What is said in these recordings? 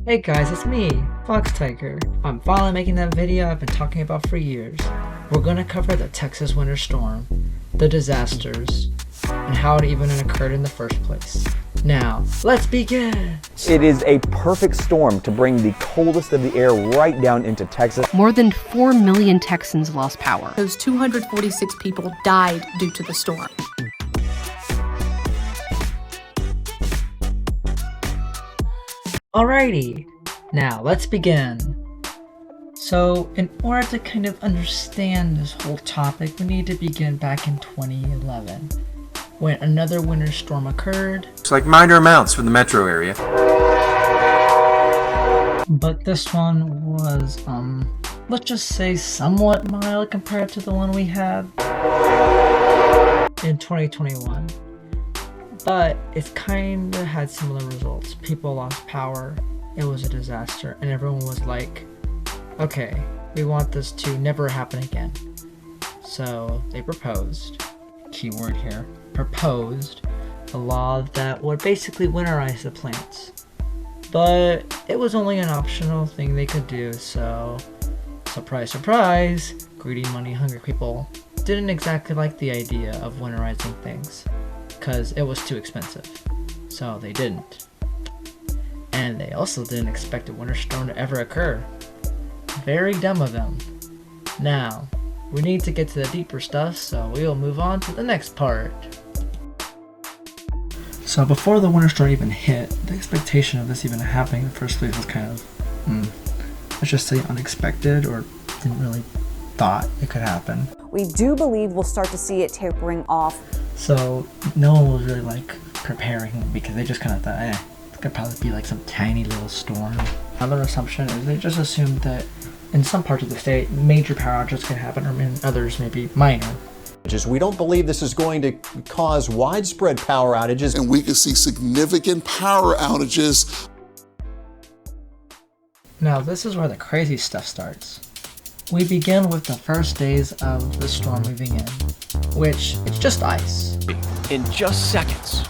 Hey guys, it's me, Fox Tiger. I'm finally making that video I've been talking about for years. We're gonna cover the Texas winter storm, the disasters, and how it even occurred in the first place. Now, let's begin! It is a perfect storm to bring the coldest of the air right down into Texas. More than 4 million Texans lost power. Those 246 people died due to the storm. Alrighty, now let's begin. So, in order to kind of understand this whole topic, we need to begin back in 2011, when another winter storm occurred. It's like minor amounts for the metro area. But this one was, let's just say somewhat mild compared to the one we had in 2021. But it kind of had similar results. People lost power, it was a disaster, and everyone was like, okay, we want this to never happen again. So they proposed, keyword here, proposed a law that would basically winterize the plants. But it was only an optional thing they could do, so surprise, surprise, greedy, money, hungry people didn't exactly like the idea of winterizing things, because it was too expensive. So they didn't. And they also didn't expect a winter storm to ever occur. Very dumb of them. Now, we need to get to the deeper stuff, so we will move on to the next part. So before the winter storm even hit, the expectation of this even happening in the first place was kind of, let's just say unexpected, or didn't really thought it could happen. We do believe we'll start to see it tapering off. So no one was really like preparing, because they just kind of thought, it could probably be like some tiny little storm. Another assumption is they just assumed that in some parts of the state, major power outages could happen, or in others maybe minor. We don't believe this is going to cause widespread power outages. And we could see significant power outages. Now this is where the crazy stuff starts. We begin with the first days of the storm moving in, which it's just ice. In just seconds.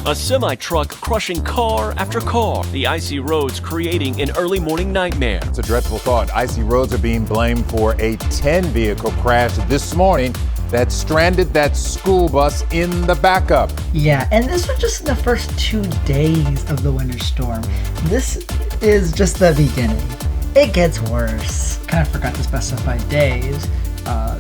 A semi-truck crushing car after car. The icy roads creating an early morning nightmare. It's a dreadful thought. Icy roads are being blamed for a 10-vehicle crash this morning that stranded that school bus in the backup. Yeah, and this was just the first 2 days of the winter storm. This is just the beginning. It gets worse. Kind of forgot to specify days.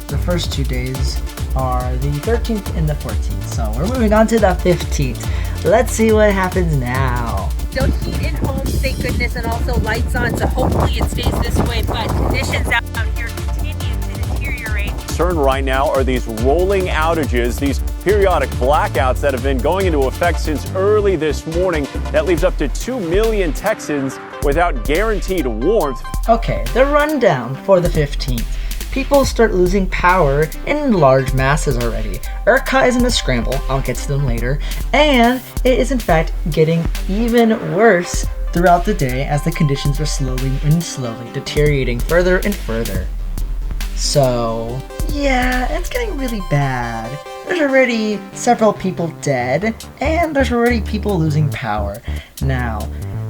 The first 2 days are the 13th and the 14th, so we're moving on to the 15th. Let's see what happens now. So heat in homes, thank goodness, and also lights on, so hopefully it stays this way, but conditions out here continue to deteriorate. Concern right now are these rolling outages, these periodic blackouts that have been going into effect since early this morning. That leaves up to 2 million Texans without guaranteed warmth. Okay, the rundown for the 15th. People start losing power in large masses already. ERCOT is in a scramble, I'll get to them later, and it is in fact getting even worse throughout the day as the conditions are slowly deteriorating further and further. So, yeah, it's getting really bad. There's already several people dead, and there's already people losing power. Now,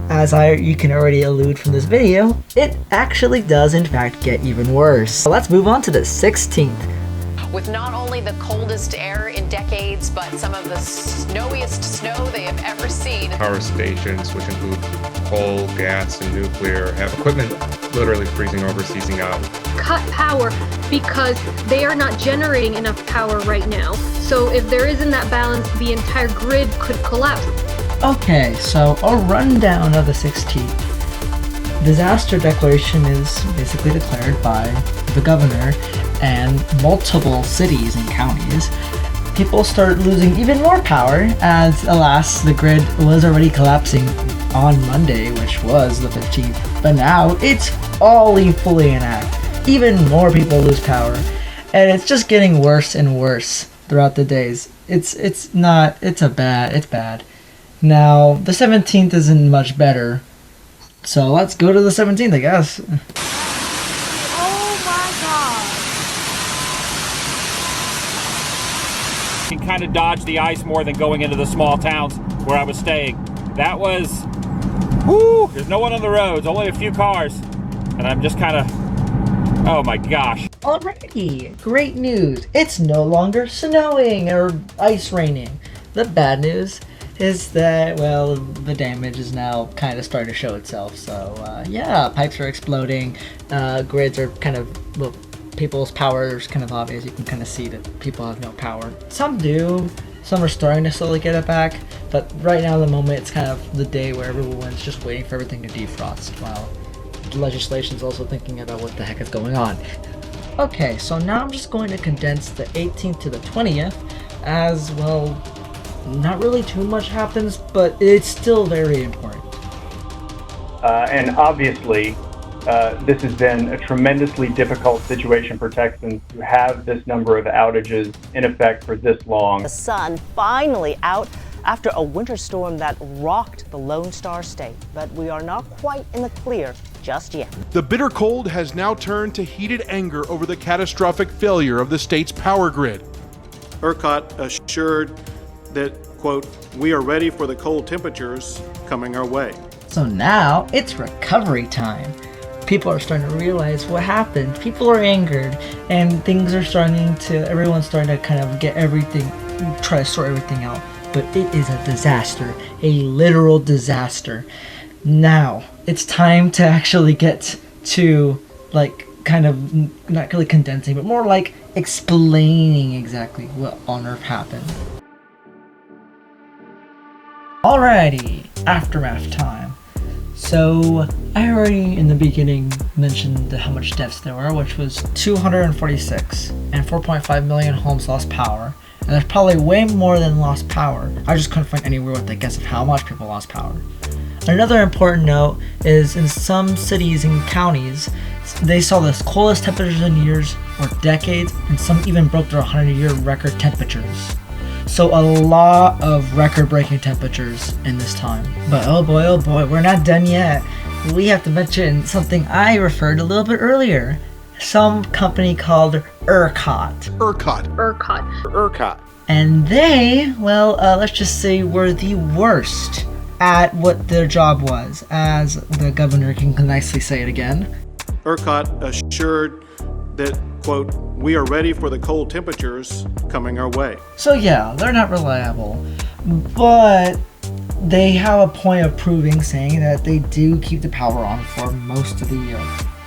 as you can already allude from this video, it actually does in fact get even worse. So let's move on to the 16th. With not only the coldest air in decades, but some of the snowiest snow they have ever seen. Power stations, which include coal, gas, and nuclear, have equipment literally freezing over, seizing out. Cut power because they are not generating enough power right now. So if there isn't that balance, the entire grid could collapse. Okay, so a rundown of the 16th. Disaster declaration is basically declared by the governor and multiple cities and counties. People start losing even more power as, alas, the grid was already collapsing on Monday, which was the 15th, but now it's all fully inactive. Even more people lose power, and it's just getting worse and worse throughout the days. It's bad. Now, the 17th isn't much better, so let's go to the 17th, I guess. Oh my god. You can kind of dodge the ice more than going into the small towns where I was staying. That was Woo! There's no one on the roads, only a few cars. And I'm just kind of, oh my gosh. Alrighty, great news. It's no longer snowing or ice raining. The bad news is that, well, the damage is now kind of starting to show itself. So, yeah, pipes are exploding. Grids are kind of, well, people's power is kind of obvious. You can kind of see that people have no power. Some do. Some are starting to slowly get it back. But right now, at the moment, it's kind of the day where everyone's just waiting for everything to defrost, while the legislation's also thinking about what the heck is going on. Okay, so now I'm just going to condense the 18th to the 20th, as, well, not really too much happens, but it's still very important. And obviously, this has been a tremendously difficult situation for Texans to have this number of outages in effect for this long. The sun finally out after a winter storm that rocked the Lone Star State, but we are not quite in the clear just yet. The bitter cold has now turned to heated anger over the catastrophic failure of the state's power grid. ERCOT assured that, quote, we are ready for the cold temperatures coming our way. So now it's recovery time. People are starting to realize what happened. People are angered, and things are everyone's starting to kind of get everything, try to sort everything out. But it is a disaster, a literal disaster. Now, it's time to actually get to, like, kind of, not really condensing, but more like explaining exactly what on earth happened. Alrighty, aftermath time. So, I already in the beginning mentioned how much deaths there were, which was 246, and 4.5 million homes lost power. And there's probably way more than lost power. I just couldn't find anywhere with a guess of how much people lost power. Another important note is in some cities and counties, they saw the coldest temperatures in years or decades, and some even broke their 100-year record temperatures. So a lot of record-breaking temperatures in this time. But oh boy, we're not done yet. We have to mention something I referred a little bit earlier. Some company called ERCOT. And they, well, let's just say were the worst at what their job was, as the governor can nicely say it again. ERCOT assured that, quote, we are ready for the cold temperatures coming our way. So yeah, they're not reliable, but they have a point of proving, saying that they do keep the power on for most of the year.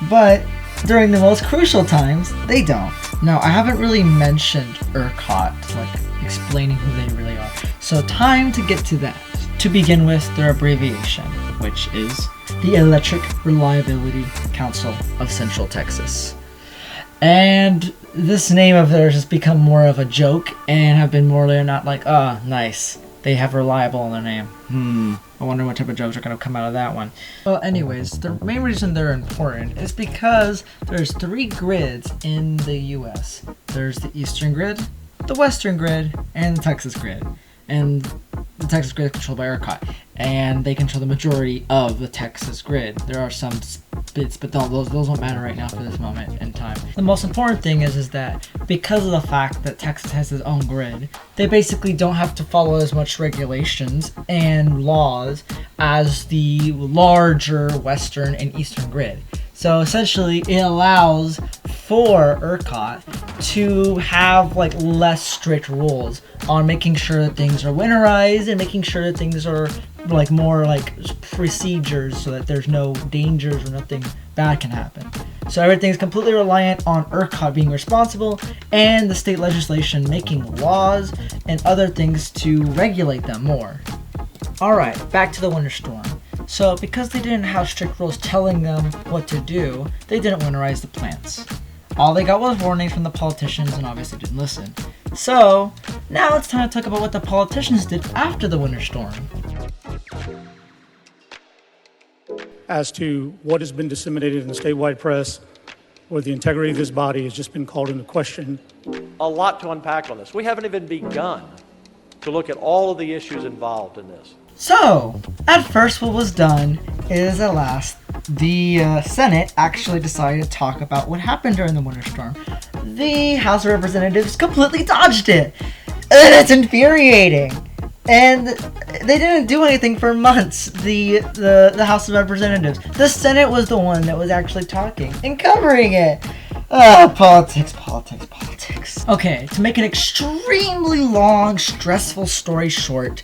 But during the most crucial times, they don't. Now, I haven't really mentioned ERCOT, like explaining who they really are. So time to get to that. To begin with, their abbreviation, which is the Electric Reliability Council of Central Texas. And this name of theirs has become more of a joke and have been more or not like, nice. They have reliable in their name. I wonder what type of jokes are going to come out of that one. Well, anyways, the main reason they're important is because there's 3 grids in the US. There's the Eastern grid, the Western grid, and the Texas grid. And the Texas grid is controlled by ERCOT, and they control the majority of the Texas grid. There are some bits, but those don't matter right now for this moment in time. The most important thing is that because of the fact that Texas has its own grid, they basically don't have to follow as much regulations and laws as the larger Western and Eastern grid. So essentially, it allows for ERCOT to have like less strict rules on making sure that things are winterized and making sure that things are like more like procedures so that there's no dangers or nothing bad can happen. So everything's completely reliant on ERCOT being responsible and the state legislation making laws and other things to regulate them more. Alright, back to the winter storm. So because they didn't have strict rules telling them what to do, they didn't winterize the plants. All they got was warnings from the politicians and obviously didn't listen. So now it's time to talk about what the politicians did after the winter storm. As to what has been disseminated in the statewide press, where the integrity of this body has just been called into question. A lot to unpack on this. We haven't even begun to look at all of the issues involved in this. So, at first what was done is at last, the Senate actually decided to talk about what happened during the winter storm. The House of Representatives completely dodged it. And it's infuriating. And they didn't do anything for months. The House of Representatives. The Senate was the one that was actually talking and covering it. Politics. Okay, to make an extremely long, stressful story short,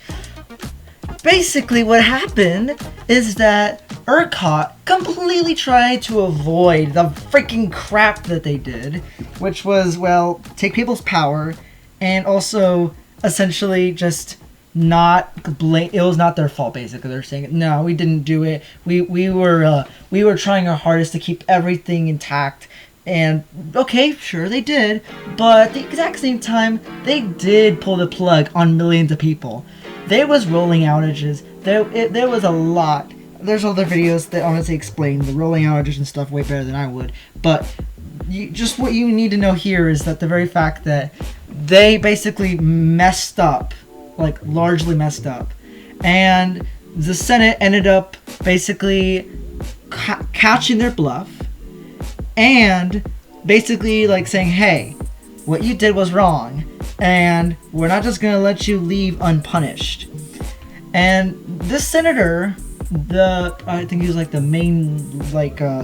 basically what happened is that ERCOT completely tried to avoid the freaking crap that they did, which was, well, take people's power and also essentially just not blame. It was not their fault. Basically, they're saying, no, we didn't do it. We were trying our hardest to keep everything intact. And okay, sure they did, but at the exact same time, they did pull the plug on millions of people. There was rolling outages. There was a lot. There's other videos that honestly explain the rolling outages and stuff way better than I would. But just what you need to know here is that the very fact that they basically messed up, like largely messed up, and the Senate ended up basically catching their bluff and basically like saying, hey, what you did was wrong, and we're not just gonna let you leave unpunished. And this senator, I think he was like the main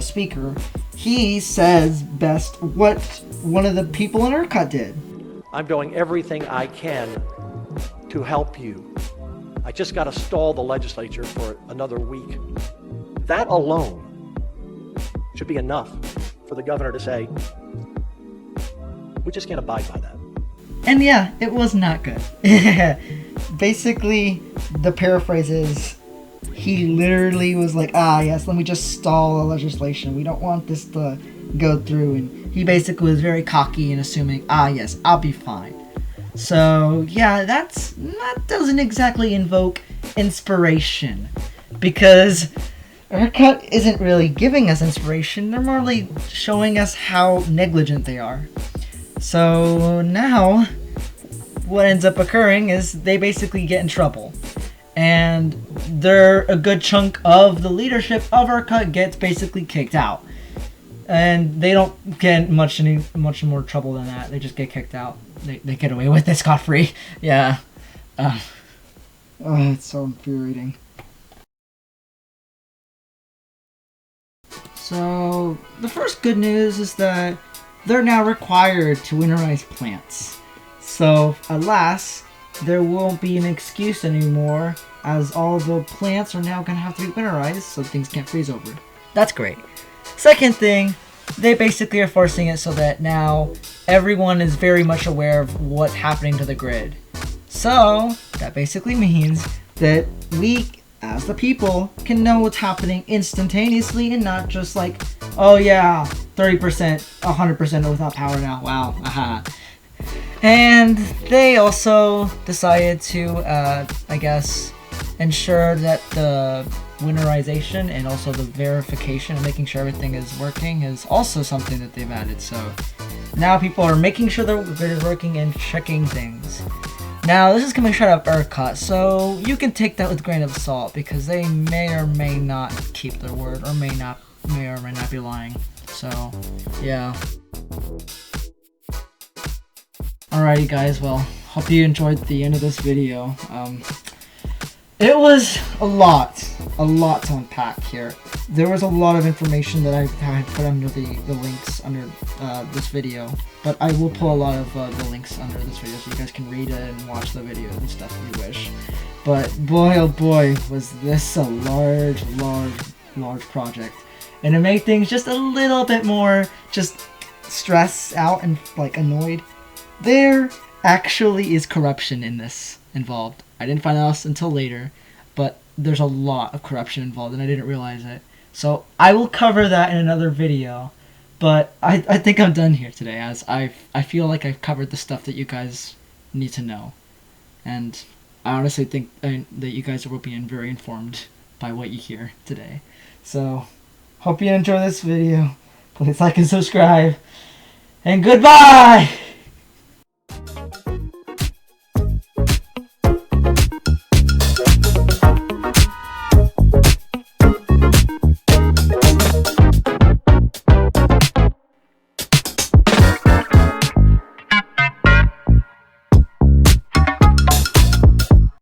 speaker, he says best what one of the people in ERCOT did. I'm doing everything I can to help you. I just got to stall the legislature for another week. That alone should be enough for the governor to say, we just can't abide by that. And yeah, it was not good. Basically, the paraphrase is, he literally was like, yes, let me just stall the legislation. We don't want this to go through. And he basically was very cocky and assuming, yes, I'll be fine. So yeah, that doesn't exactly invoke inspiration, because ERCOT isn't really giving us inspiration. They're more showing us how negligent they are. So now, what ends up occurring is they basically get in trouble. And a good chunk of the leadership of ERCOT gets basically kicked out. And they don't get much more trouble than that. They just get kicked out. They get away with it scot-free. Yeah. It's so infuriating. So, the first good news is that they're now required to winterize plants. So, alas, there won't be an excuse anymore, as all the plants are now going to have to be winterized so things can't freeze over. That's great. Second thing, they basically are forcing it so that now everyone is very much aware of what's happening to the grid. So, that basically means that we, as the people, can know what's happening instantaneously and not just like, oh yeah, 30%, 100% without power now, wow, aha. And they also decided to, I guess, ensure that the winterization and also the verification and making sure everything is working is also something that they've added. So now people are making sure the grid is working and checking things. Now this is coming straight out of ERCOT, so you can take that with a grain of salt because they may or may not keep their word, or may or may not be lying. So yeah. Alrighty guys, well, hope you enjoyed the end of this video. It was a lot to unpack here. There was a lot of information that I had put under the links under this video, but I will pull a lot of the links under this video so you guys can read it and watch the video and stuff if you wish. But boy oh boy, was this a large project. And it made things just a little bit more just stressed out and like annoyed. There actually is corruption in this involved. I didn't find out until later, but there's a lot of corruption involved and I didn't realize it. So I will cover that in another video, but I think I'm done here today, as I feel like I've covered the stuff that you guys need to know. And I honestly think that you guys will be very informed by what you hear today. So, hope you enjoy this video. Please like and subscribe. And goodbye!